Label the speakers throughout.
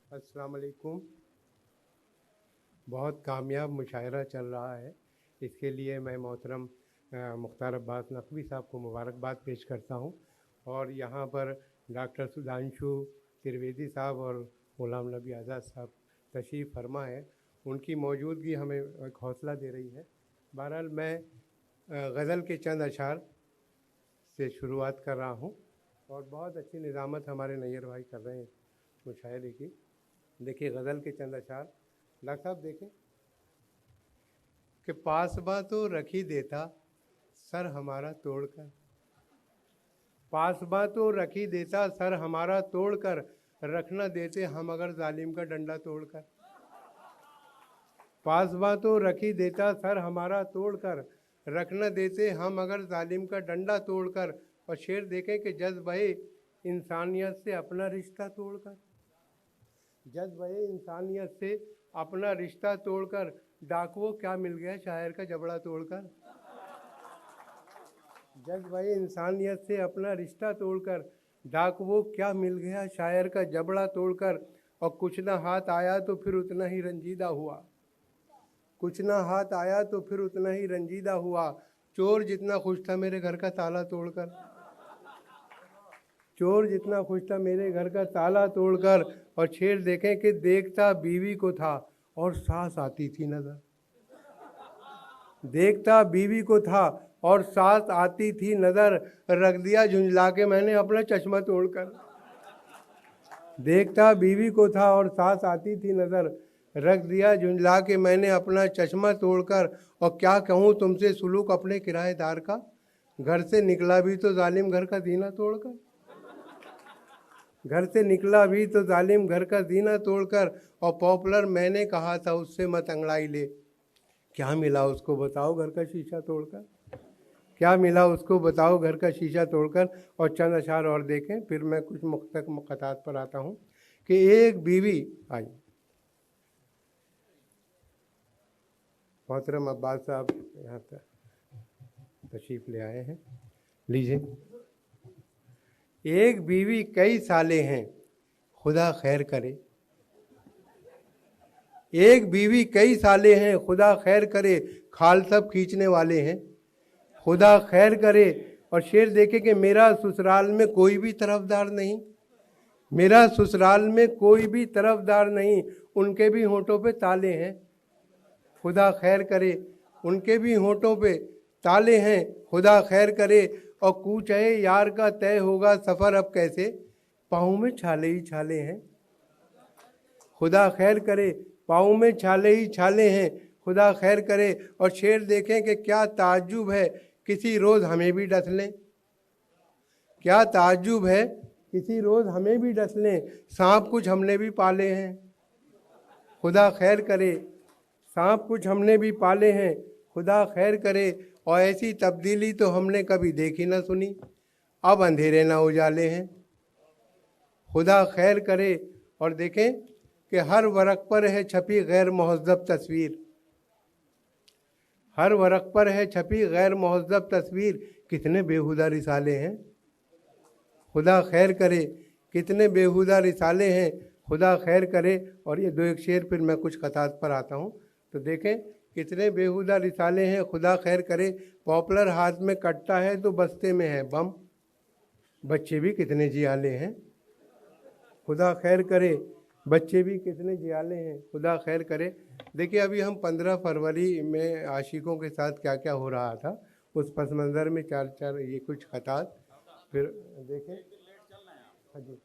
Speaker 1: अस्सलाम वालेकुम। बहुत कामयाब मुशायरा चल रहा है, इसके लिए मैं मोहतरम मुख्तार अब्बास नकवी साहब को मुबारकबाद पेश करता हूँ। और यहाँ पर डॉक्टर सुधांशु त्रिवेदी साहब और गुलाम नबी आज़ाद साहब तशरीफ़ फरमा है, उनकी मौजूदगी हमें एक हौसला दे रही है। बहरहाल मैं गज़ल के चंद अशार से शुरुआत कर रहा हूँ और बहुत अच्छी निज़ामत हमारे नैयर भाई कर रहे हैं मुशायरे की। देखिए गज़ल के चंद अशार, डॉक्टर साहब देखें कि पासबा तो रखी देता सर हमारा तोड़कर, पासबा तो रखी देता सर हमारा तोड़कर, रख न देते हम अगर जालिम का डंडा तोड़कर। पासबा तो रखी देता सर हमारा तोड़कर, रख न देते हम अगर जालिम का डंडा तोड़कर। और शेर देखें कि जज्बे इंसानियत से अपना रिश्ता तोड़कर, जज्बे इंसानियत से अपना रिश्ता तोड़कर, डाकुओं क्या मिल गया शायर का जबड़ा तोड़कर। जज्बे इंसानियत से अपना रिश्ता तोड़कर, डाकुओं क्या मिल गया शायर का जबड़ा तोड़कर। और कुछ ना हाथ आया तो फिर उतना ही रंजीदा हुआ, कुछ ना हाथ आया तो फिर उतना ही रंजीदा हुआ। चोर जितना खुश था मेरे घर का ताला तोड़कर, चोर जितना खुश था मेरे घर का ताला तोड़कर। और शेर देखें कि देखता बीवी को था और सास आती थी नजर, देखता बीवी को था और सास आती थी नजर, रख दिया झुंझला के मैंने अपना चश्मा तोड़कर। देखता बीवी को था और सास आती थी नजर, रख दिया झुंझला के मैंने अपना चश्मा तोड़कर। और क्या कहूँ तुमसे सुलूक अपने किराएदार का, घर से निकला भी तो जालिम घर का जीना तोड़कर, घर से निकला भी तो जालिम घर का जीना तोड़कर। और पॉपुलर मैंने कहा था उससे मत अंगड़ाई ले, क्या मिला उसको बताओ घर का शीशा तोड़कर, क्या मिला उसको बताओ घर का शीशा तोड़कर। और चंद अशार और देखें फिर मैं कुछ मुख्तत पर आता हूँ कि एक बीवी आई, मोहतरम अब्बास साहब यहाँ पर तशरीफ़ ले आए हैं, लीजिए। एक बीवी कई साले हैं खुदा खैर करे, एक बीवी कई साले हैं खुदा खैर करे, खाल सब खींचने वाले हैं खुदा खैर करे। और शेर देखे कि मेरा ससुराल में कोई भी तरफदार नहीं, मेरा ससुराल में कोई भी तरफदार नहीं, उनके भी होंठों पे ताले हैं खुदा खैर करे, उनके भी होंठों पे ताले हैं खुदा खैर करे। और कूचे यार का तय होगा सफ़र अब कैसे, पाँव में छाले ही छाले हैं खुदा खैर करे, पाँव में छाले ही छाले हैं खुदा खैर करे। और शेर देखें कि क्या ताज्जुब है किसी रोज़ हमें भी डस लें, क्या ताज्जुब है किसी रोज़ हमें भी डस लें, सांप कुछ हमने भी पाले हैं खुदा खैर करे, सांप कुछ हमने भी पाले हैं खुदा खैर करे। और ऐसी तब्दीली तो हमने कभी देखी ना सुनी, अब अंधेरे ना उजाले हैं खुदा खैर करे। और देखें कि हर वरक पर है छपी गैर महज़्ज़ब तस्वीर, हर वरक पर है छपी गैर महज़्ज़ब तस्वीर, कितने बेहुदा रिसाले हैं खुदा खैर करे, कितने बेहुदा रिसाले हैं खुदा खैर करे। और ये दो एक शेर फिर मैं कुछ ख़तात पर आता हूँ। तो देखें कितने बेहुदा रिसाले हैं खुदा खैर करे, पॉपुलर हाथ में कटता है तो बस्ते में है बम, बच्चे भी कितने जियाले हैं खुदा खैर करे, बच्चे भी कितने जियाले हैं खुदा खैर करे। देखिए अभी हम 15 फरवरी में आशिकों के साथ क्या क्या हो रहा था उस पस मंज़र में चार चार ये कुछ खतात फिर देखें। हाँ जी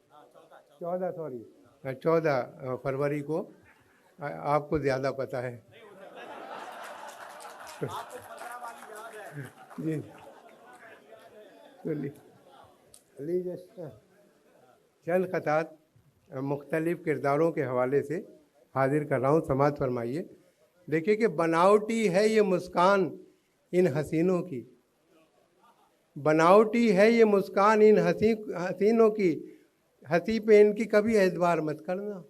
Speaker 1: 14 फरवरी को आपको ज़्यादा पता है जी, लीजिए चंद खतात मुख्तलिफ़ किरदारों के हवाले से हाजिर कर रहा हूँ, समात फरमाइए। देखिए कि बनावटी है ये मुस्कान इन हसीनों की, बनावटी है ये मुस्कान इन हसीनों की, हंसी पे इनकी कभी एतबार मत करना,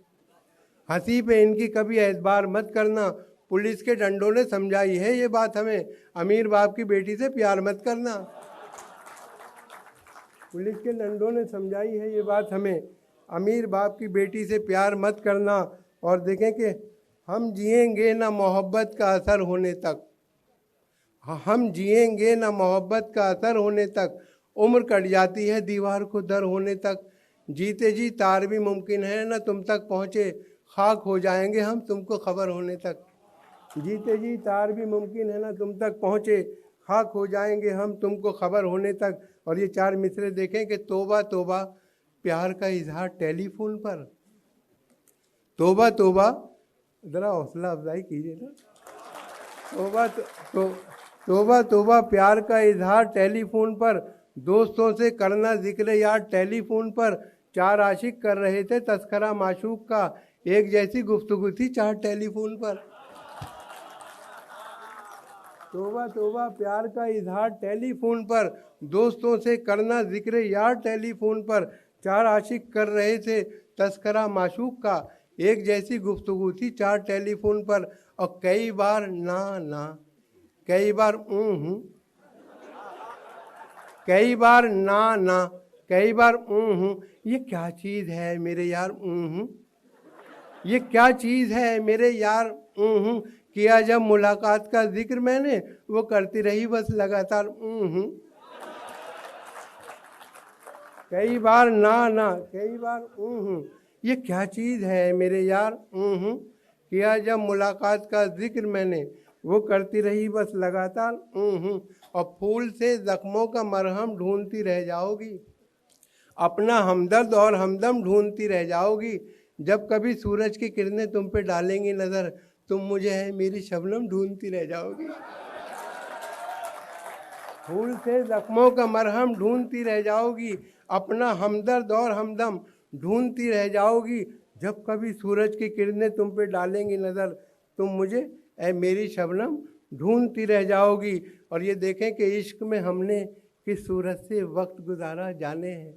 Speaker 1: हंसी पे इनकी कभी एतबार मत करना। पुलिस के डंडों ने समझाई है ये बात हमें, अमीर बाप की बेटी से प्यार मत करना, पुलिस के डंडों ने समझाई है ये बात हमें, अमीर बाप की बेटी से प्यार मत करना। और देखें कि हम जिएंगे ना मोहब्बत का असर होने तक, हम जिएंगे ना मोहब्बत का असर होने तक, उम्र कट जाती है दीवार को दर होने तक। जीते जी तार भी मुमकिन है ना तुम तक पहुँचे, खाक हो जाएंगे हम तुमको खबर होने तक। जीते जी तार भी मुमकिन है ना तुम तक पहुँचे, खाक हो जाएंगे हम तुमको खबर होने तक। और ये 4 मिसरे देखें कि तौबा तौबा प्यार का इजहार टेलीफोन पर, तौबा तौबा, ज़रा हौसला अफजाई कीजिए ना। तौबा तौबा प्यार का इजहार टेलीफोन पर, दोस्तों से करना जिक्र यार टेलीफोन पर। 4 आशिक कर रहे थे तस्करा माशूक का, एक जैसी गुफ्तगू थी 4 टेलीफोन पर। तौबा तौबा प्यार का इजहार टेलीफोन पर, दोस्तों से करना जिक्र यार टेलीफोन पर। 4 आशिक कर रहे थे तस्करा माशूक का, एक जैसी गुफ्तगू थी 4 टेलीफोन पर। और कई बार ना ना, कई बार हूँ, कई बार ना ना, कई बार हूँ। ये क्या चीज़ है मेरे यार हूँ, ये क्या चीज़ है मेरे यार हूँ। किया जब मुलाकात का जिक्र मैंने, वो करती रही बस लगातार हूँ। कई बार ना ना, कई बार हूँ। ये क्या चीज़ है मेरे यार हूँ। किया जब मुलाकात का जिक्र मैंने, वो करती रही बस लगातार हूँ। और फूल से जख्मों का मरहम ढूंढती रह जाओगी, अपना हमदर्द और हमदम ढूंढती रह जाओगी। जब कभी सूरज की किरणें तुम पे डालेंगी नज़र, तुम मुझे है मेरी शबनम ढूंढती रह जाओगी। फूल से जख्मों का मरहम ढूंढती रह जाओगी, अपना हमदर्द और हमदम ढूंढती रह जाओगी। जब कभी सूरज की किरणें तुम पे डालेंगी नज़र, तुम मुझे ऐ मेरी शबनम ढूंढती रह जाओगी। और ये देखें कि इश्क में हमने किस सूरत से वक्त गुजारा जाने हैं,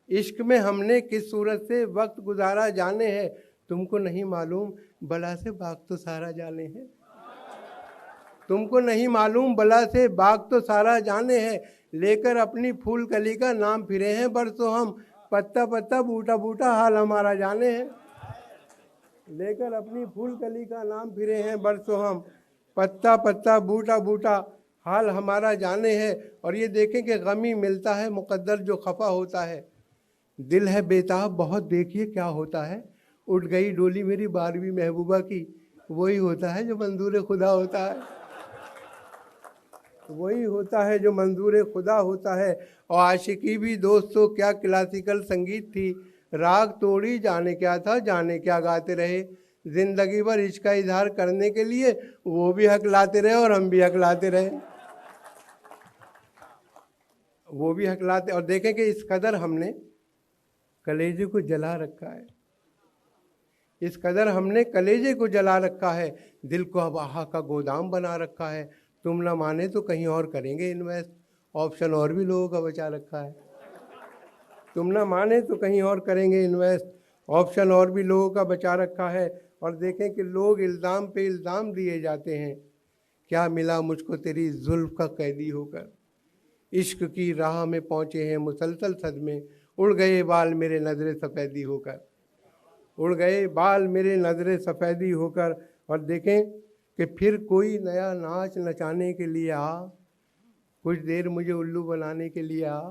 Speaker 1: इश्क में हमने किस सूरत से वक्त गुजारा जाने हैं। तुमको नहीं मालूम बला से बाग तो सारा जाने हैं, तुमको नहीं मालूम बला से बाग तो सारा जाने हैं। लेकर अपनी फूल कली का नाम फिरे हैं बरसों हम, पत्ता पत्ता बूटा बूटा हाल हमारा जाने हैं। लेकर अपनी फूल कली का नाम फिरे हैं बरसों हम, पत्ता पत्ता बूटा बूटा हाल हमारा जाने हैं। और ये देखें कि गमी मिलता है मुकद्दर जो खफा होता है, दिल है बेताब बहुत देखिए क्या होता है। उठ गई डोली मेरी 12वीं महबूबा की, वही होता है जो मंजूर खुदा होता है, वही होता है जो मंजूर खुदा होता है। और आशिकी भी दोस्तों क्या क्लासिकल संगीत थी, राग तोड़ी जाने क्या था जाने क्या गाते रहे। जिंदगी भर इश्क का इजहार करने के लिए वो भी हक लाते रहे और हम भी हक लाते रहे, वो भी हक लाते। और देखें कि इस कदर हमने कलेजे को जला रखा है, इस कदर हमने कलेजे को जला रखा है, दिल को अब आहा का गोदाम बना रखा है। तुम ना माने तो कहीं और करेंगे इन्वेस्ट, ऑप्शन और भी लोगों का बचा रखा है। तुम ना माने तो कहीं और करेंगे इन्वेस्ट, ऑप्शन और भी लोगों का बचा रखा है। और देखें कि लोग इल्ज़ाम पे इल्ज़ाम दिए जाते हैं, क्या मिला मुझको तेरी जुल्फ का कैदी होकर। इश्क की राह में पहुँचे हैं मुसलसल सदमे, उड़ गए बाल मेरे नजरे सफ़ेदी होकर, उड़ गए बाल मेरे नजरे सफ़ेदी होकर। और देखें कि फिर कोई नया नाच नचाने के लिए आ, कुछ देर मुझे उल्लू बनाने के लिए आ।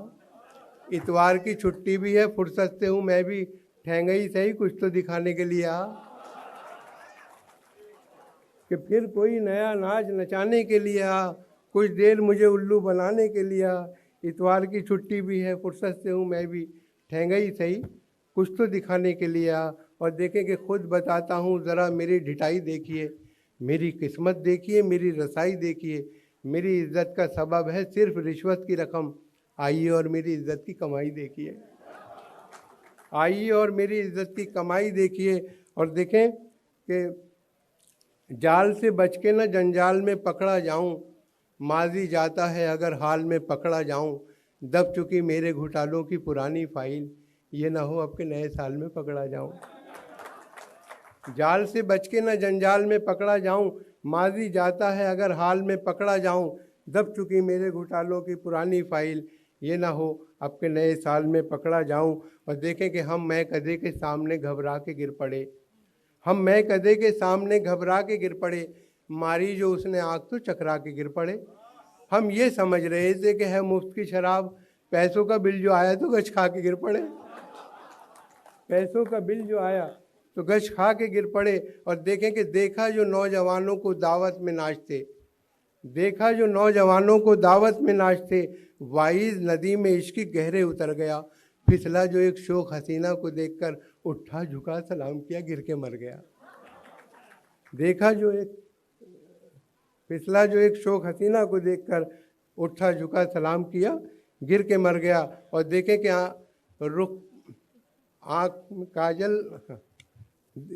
Speaker 1: इतवार की छुट्टी भी है फुर्सत से हूँ मैं भी, ठहंगई सही कुछ तो दिखाने के लिए आ। कि फिर कोई नया नाच नचाने के लिए आ, कुछ देर मुझे उल्लू बनाने के लिए आ। इतवार की छुट्टी भी है फुर्सत से हूँ मैं भी, ठहंगई सही कुछ तो दिखाने के लिए आ। और देखें कि खुद बताता हूँ ज़रा मेरी ढिठाई देखिए, मेरी किस्मत देखिए, मेरी रसाई देखिए। मेरी इज्जत का सबब है सिर्फ रिश्वत की रकम, आइए और मेरी इज्जत की कमाई देखिए, आइए और मेरी इज्जत की कमाई देखिए। और देखें कि जाल से बच के न जंजाल में पकड़ा जाऊं, माजी जाता है अगर हाल में पकड़ा जाऊं। दब चुकी मेरे घोटालों की पुरानी फाइल, ये ना हो अब के नए साल में पकड़ा जाऊं। जाल से बच के न जंजाल में पकड़ा जाऊं, माजी जाता है अगर हाल में पकड़ा जाऊं। दब चुकी मेरे घोटालों की पुरानी फाइल, ये ना हो अब के नए साल में पकड़ा जाऊं और देखें कि हम मैं गधे के सामने घबरा के गिर पड़े, हम मैं गधे के सामने घबरा के गिर पड़े, मारी जो उसने आँख तो चकरा के गिर पड़े। हम ये समझ रहे थे कि है मुफ्त की शराब, पैसों का बिल जो आया तो गच खा के गिर पड़े, पैसों का बिल जो आया तो गच खा के गिर पड़े। और देखें कि देखा जो नौजवानों को दावत में नाचते, देखा जो नौजवानों को दावत में नाचते, वाइज नदी में इश्क गहरे उतर गया, फिसला जो एक शोख हसीना को देखकर उठा झुका सलाम किया गिर के मर गया। देखा जो एक फिसला जो एक शोख हसीना को देखकर उठा झुका सलाम किया गिर के मर गया। और देखें कि रुख आँख में काजल,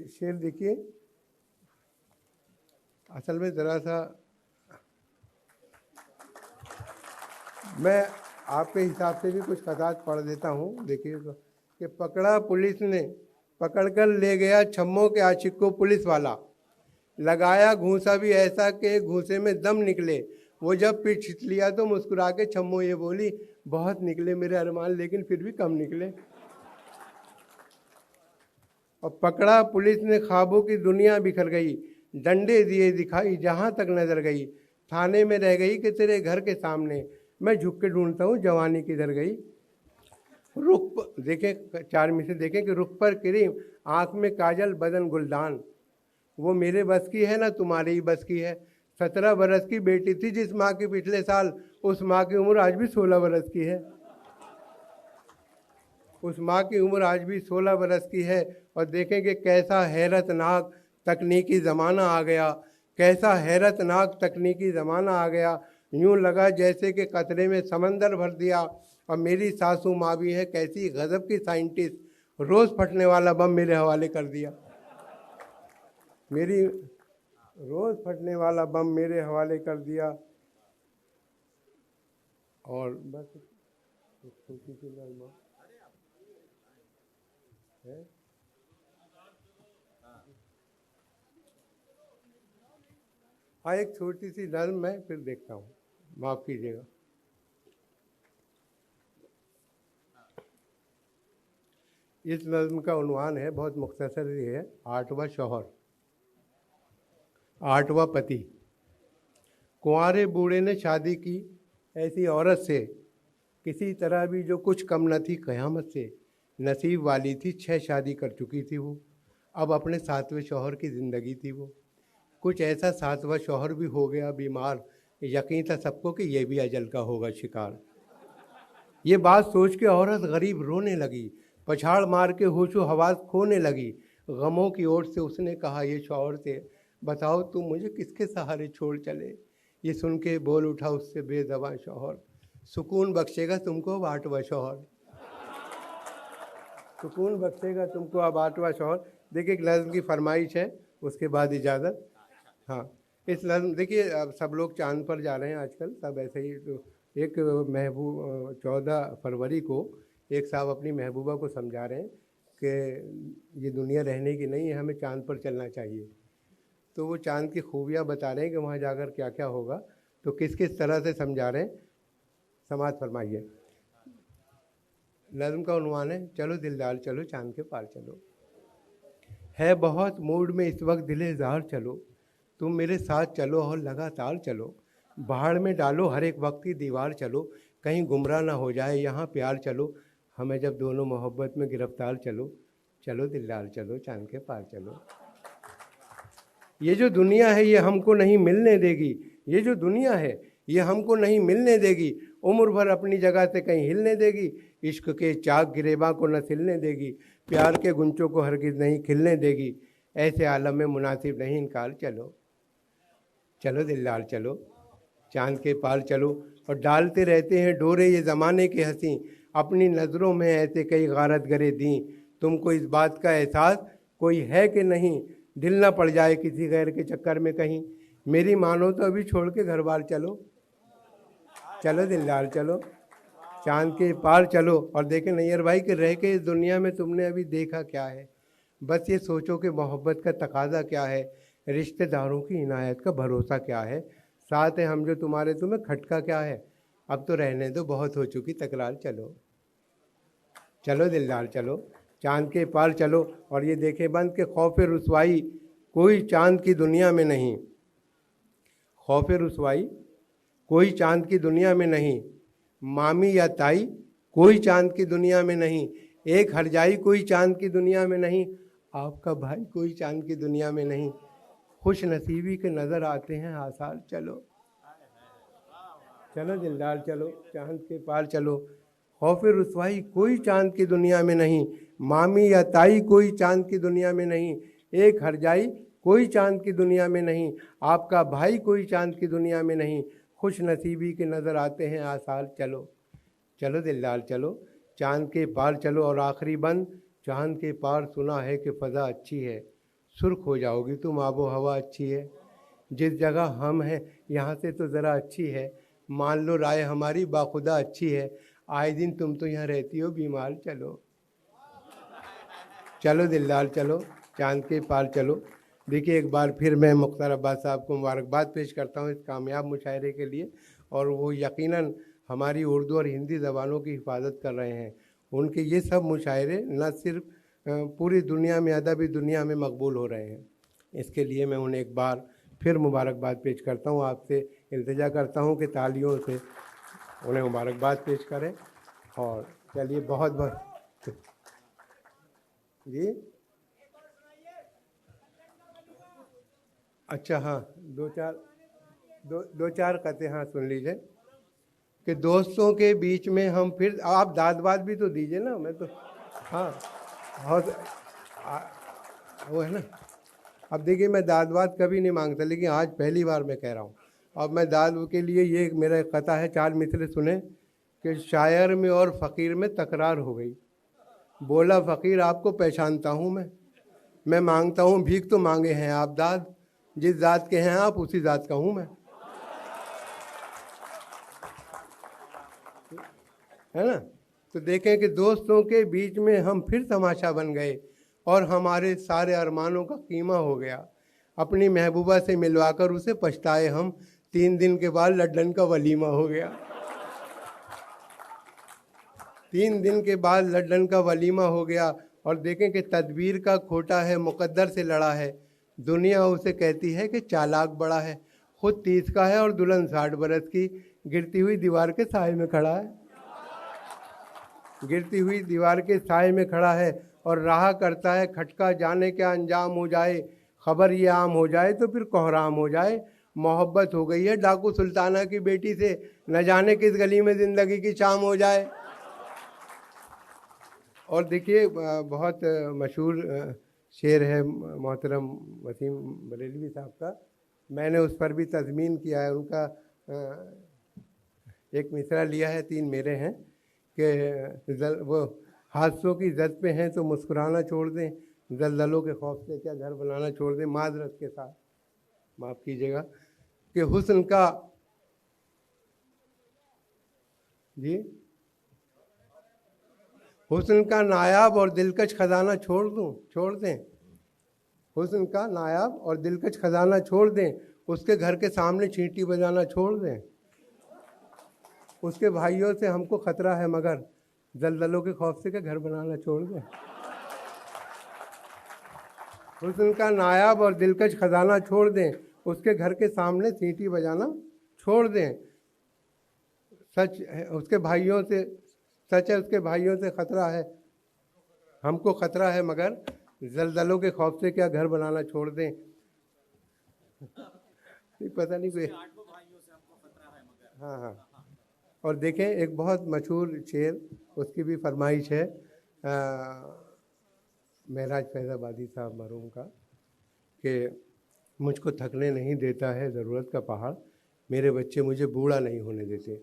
Speaker 1: शेर देखिए, असल में ज़रा सा मैं आपके हिसाब से भी कुछ खतात पढ़ देता हूँ। देखिए कि पकड़ा पुलिस ने, पकड़कर ले गया छम्मों के आशिक को पुलिस वाला, लगाया घूंसा भी ऐसा कि घूंसे में दम निकले, वो जब पीठ छिट लिया तो मुस्कुरा के छम्मो ये बोली, बहुत निकले मेरे अरमान लेकिन फिर भी कम निकले। और पकड़ा पुलिस ने ख्वाबों की दुनिया बिखर गई, डंडे दिए दिखाई जहाँ तक नजर गई, थाने में रह गई कि तेरे घर के सामने, मैं झुक के ढूंढता हूँ जवानी किधर गई। रुख देखें, 4 में से देखें कि रुख पर क्रीम, आँख में काजल, बदन गुलदान, वो मेरे बस की है ना तुम्हारी ही बस की है। 17 बरस की बेटी थी जिस माँ की पिछले साल, उस माँ की उम्र आज भी 16 बरस की है, उस माँ की उम्र आज भी 16 बरस की है। और देखें कि कैसा हैरतनाक तकनीकी ज़माना आ गया, कैसा हैरतनाक तकनीकी ज़माना आ गया, यूँ लगा जैसे कि कतरे में समंदर भर दिया। और मेरी सासू माँ भी है कैसी गज़ब की साइंटिस्ट, रोज़ फटने वाला बम मेरे हवाले कर दिया, मेरी रोज़ फटने वाला बम मेरे हवाले कर दिया। और बस छोटी सी नज़म है, हाँ एक छोटी सी नज़म मैं फिर देखता हूँ, माफ़ कीजिएगा। इस नज़म का उन्वान है, बहुत मुख्तसर ही है, 8वां शौहर, 8वां पति। कुंवारे बूढ़े ने शादी की ऐसी औरत से, किसी तरह भी जो कुछ कम न थी क़यामत से, नसीब वाली थी 6 शादी कर चुकी थी वो, अब अपने 7वें शौहर की ज़िंदगी थी वो। कुछ ऐसा 7वां शौहर भी हो गया बीमार, यकीन था सबको कि ये भी अजल का होगा शिकार। ये बात सोच के औरत गरीब रोने लगी, पछाड़ मार के होशो हवास खोने लगी। गमों की ओर से उसने कहा ये शौहर से, बताओ तुम मुझे किसके सहारे छोड़ चले। ये सुन के बोल उठा उससे बेज़बां शौहर, सुकून बख्शेगा तुमको अब 8वां शौहर, सुकून बख्शेगा तुमको अब 8वां शौहर। देखिए एक नज़्म की फरमाइश है, उसके बाद इजाज़त। हाँ इस नज़्म देखिए, अब सब लोग चांद पर जा रहे हैं आजकल, सब ऐसे ही। तो एक 14 फरवरी को एक साहब अपनी महबूबा को समझा रहे हैं कि ये दुनिया रहने की नहीं है, हमें चांद पर चलना चाहिए। तो वो चांद की खूबियाँ बता रहे हैं कि वहाँ जाकर क्या क्या होगा, तो किस किस तरह से समझा रहे हैं, समाज फरमाइए। नज़्म का उन्वान है, चलो दिलदार चलो चांद के पार चलो, है बहुत मूड में इस वक्त दिले ज़ार चलो, तुम मेरे साथ चलो और लगातार चलो, बाहर में डालो हर एक वक्त की दीवार चलो, कहीं गुमराह ना हो जाए यहाँ प्यार चलो, हमें जब दोनों मोहब्बत में गिरफ्तार चलो, चलो दिलदार चलो चांद के पार चलो। ये जो दुनिया है ये हमको नहीं मिलने देगी, ये जो दुनिया है ये हमको नहीं मिलने देगी, उम्र भर अपनी जगह से कहीं हिलने देगी, इश्क के चाक गिरेबा को न सिलने देगी, प्यार के गुंचों को हरगिज़ नहीं खिलने देगी, ऐसे आलम में मुनासिब नहीं इनकार चलो, चलो दिलदार चलो चांद के पार चलो। और डालते रहते हैं डोरे ये ज़माने के हंसी, अपनी नज़रों में ऐसे कई गारत गरे दी, तुमको इस बात का एहसास कोई है कि नहीं, दिल ना पड़ जाए किसी गैर के चक्कर में कहीं, मेरी मानो तो अभी छोड़ के घर बार चलो, चलो दिलदार चलो चांद के पार चलो। और देखें नैयर भाई कि रह के इस दुनिया में तुमने अभी देखा क्या है, बस ये सोचो कि मोहब्बत का तकाजा क्या है, रिश्तेदारों की इनायत का भरोसा क्या है, साथ है हम जो तुम्हारे तुम्हें खटका क्या है, अब तो रहने दो, बहुत हो चुकी तकरार, चलो चलो दिलदार चलो, चांद के पार चलो। और ये देखे बंद के खौफ रुसवाई कोई चांद की दुनिया में नहीं, खौफ रुसवाई कोई चांद की दुनिया में नहीं, मामी या ताई कोई चांद की दुनिया में नहीं, एक हरजाई कोई चांद की दुनिया में नहीं, आपका भाई कोई चांद की दुनिया में नहीं, खुश नसीबी के नज़र आते हैं आसार, चलो चलो दिलदार चलो, चांद के पार चलो। खौफ रुसवाई कोई चांद की दुनिया में नहीं, मामी या ताई कोई चांद की दुनिया में नहीं, एक हरजाई कोई चांद की दुनिया में नहीं, आपका भाई कोई चांद की दुनिया में नहीं, खुश नसीबी के नज़र आते हैं आसार, चलो चलो दिलदार चलो, चांद के पार चलो। और आखिरी बंद, चांद के पार सुना है कि फ़ज़ा अच्छी है, सुर्ख हो जाओगी तुम, आबो हवा अच्छी है, जिस जगह हम हैं यहाँ से तो ज़रा अच्छी है, मान लो राय हमारी बाखुदा अच्छी है, आए दिन तुम तो यहाँ रहती हो बीमार, चलो चलो दिलदार चलो, चांद के पार चलो। देखिए एक बार फिर मैं मुख्तार अब्बास साहब को मुबारकबाद पेश करता हूँ इस कामयाब मुशायरे के लिए, और वो यकीनन हमारी उर्दू और हिंदी ज़बानों की हिफाजत कर रहे हैं। उनके ये सब मुशायरे न सिर्फ पूरी दुनिया में, अदबी दुनिया में मकबूल हो रहे हैं, इसके लिए मैं उन्हें एक बार फिर मुबारकबाद पेश करता हूँ। आपसे इल्तिजा करता हूँ कि तालियों से उन्हें मुबारकबाद पेश करें। और चलिए बहुत बहुत जी, अच्छा हाँ, दो चार कते हाँ सुन लीजिए कि दोस्तों के बीच में हम फिर, आप दाद वाद भी तो दीजिए ना, मैं तो हाँ बहुत वो है ना। अब देखिए मैं दाद वाद कभी नहीं मांगता, लेकिन आज पहली बार मैं कह रहा हूँ। अब मैं दाद के लिए ये मेरा एक कथा है, 4 मिसरे सुने कि शायर में और फ़कीर में तकरार हो गई। बोला फ़कीर आपको पहचानता हूँ मैं मांगता हूँ भीख तो मांगे हैं आप दाद, जिस जात के हैं आप उसी जात का हूँ मैं, है ना। तो देखें कि दोस्तों के बीच में हम फिर तमाशा बन गए और हमारे सारे अरमानों का कीमा हो गया। अपनी महबूबा से मिलवाकर उसे पछताए हम, 3 दिन के बाद लड्डन का वलीमा हो गया। 3 दिन के बाद लड्डन का वलीमा हो गया। और देखें कि तदबीर का खोटा है, मुकद्दर से लड़ा है, दुनिया उसे कहती है कि चालाक बड़ा है, खुद 30 का है और दुल्हन 60 बरस की, गिरती हुई दीवार के साए में खड़ा है, गिरती हुई दीवार के साए में खड़ा है और राह करता है खटका, जाने क्या अंजाम हो जाए, खबर ये आम हो जाए तो फिर कोहराम हो जाए, मोहब्बत हो गई है डाकू सुल्ताना की बेटी से, न जाने किस गली में ज़िंदगी की शाम हो जाए। और देखिए बहुत मशहूर शेर है मोहतरम वसीम बरेलवी साहब का, मैंने उस पर भी तज़मीन किया है। उनका एक मिसरा लिया है, 3 मेरे हैं कि वो हादसों की जद पे हैं तो मुस्कुराना छोड़ दें, जलजलों के खौफ से क्या घर बनाना छोड़ दें, माजरत के साथ माफ़ कीजिएगा, कि हुस्न का जी, हुस्न का नायाब और दिलकश खजाना छोड़ दें, हुस्न का नायाब और दिलकश खजाना छोड़ दें, उसके घर के सामने चींटी बजाना छोड़ दें, उसके भाइयों से हमको खतरा है मगर जलजलों के खौफ से क्या घर बनाना छोड़ दें। हुस्न का नायाब और दिलकश खजाना छोड़ दें, उसके घर के सामने सीटी बजाना छोड़ दें, सच है उसके भाइयों से, सच है उसके भाइयों से खतरा है, हमको खतरा है मगर जलजलों के खौफ से क्या घर बनाना छोड़ दें। पता नहीं कोई, हाँ हाँ। और देखें एक बहुत मशहूर शेर, उसकी भी फरमाइश है महराज फैज़ाबादी साहब मरहूम का, कि मुझको थकने नहीं देता है ज़रूरत का पहाड़, मेरे बच्चे मुझे बूढ़ा नहीं होने देते।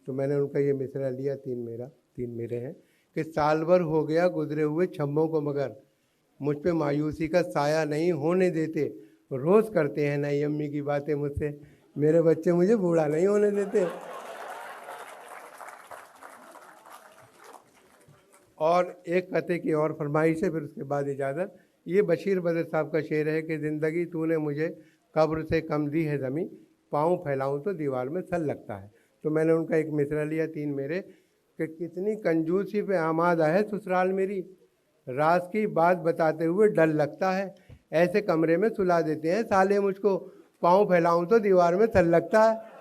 Speaker 1: तो मैंने उनका ये मिसरा लिया, 3 मेरे हैं कि साल भर हो गया गुजरे हुए छम्मों को मगर मुझ पे मायूसी का साया नहीं होने देते, रोज़ करते हैं नई अम्मी की बातें मुझसे, मेरे बच्चे मुझे बूढ़ा नहीं होने देते। और एक कते की और फरमाइश है, फिर उसके बाद इजाज़त। ये बशीर बदर साहब का शेर है कि ज़िंदगी तूने मुझे कब्र से कम दी है ज़मीं, पाँव फैलाऊं तो दीवार में सल लगता है। तो मैंने उनका एक मिसरा लिया, 3 मेरे, कि कितनी कंजूसी पे आमादा है ससुराल मेरी, राज की बात बताते हुए डर लगता है, ऐसे कमरे में सुला देते हैं साले मुझको, पाँव फैलाऊं तो दीवार में सल लगता है।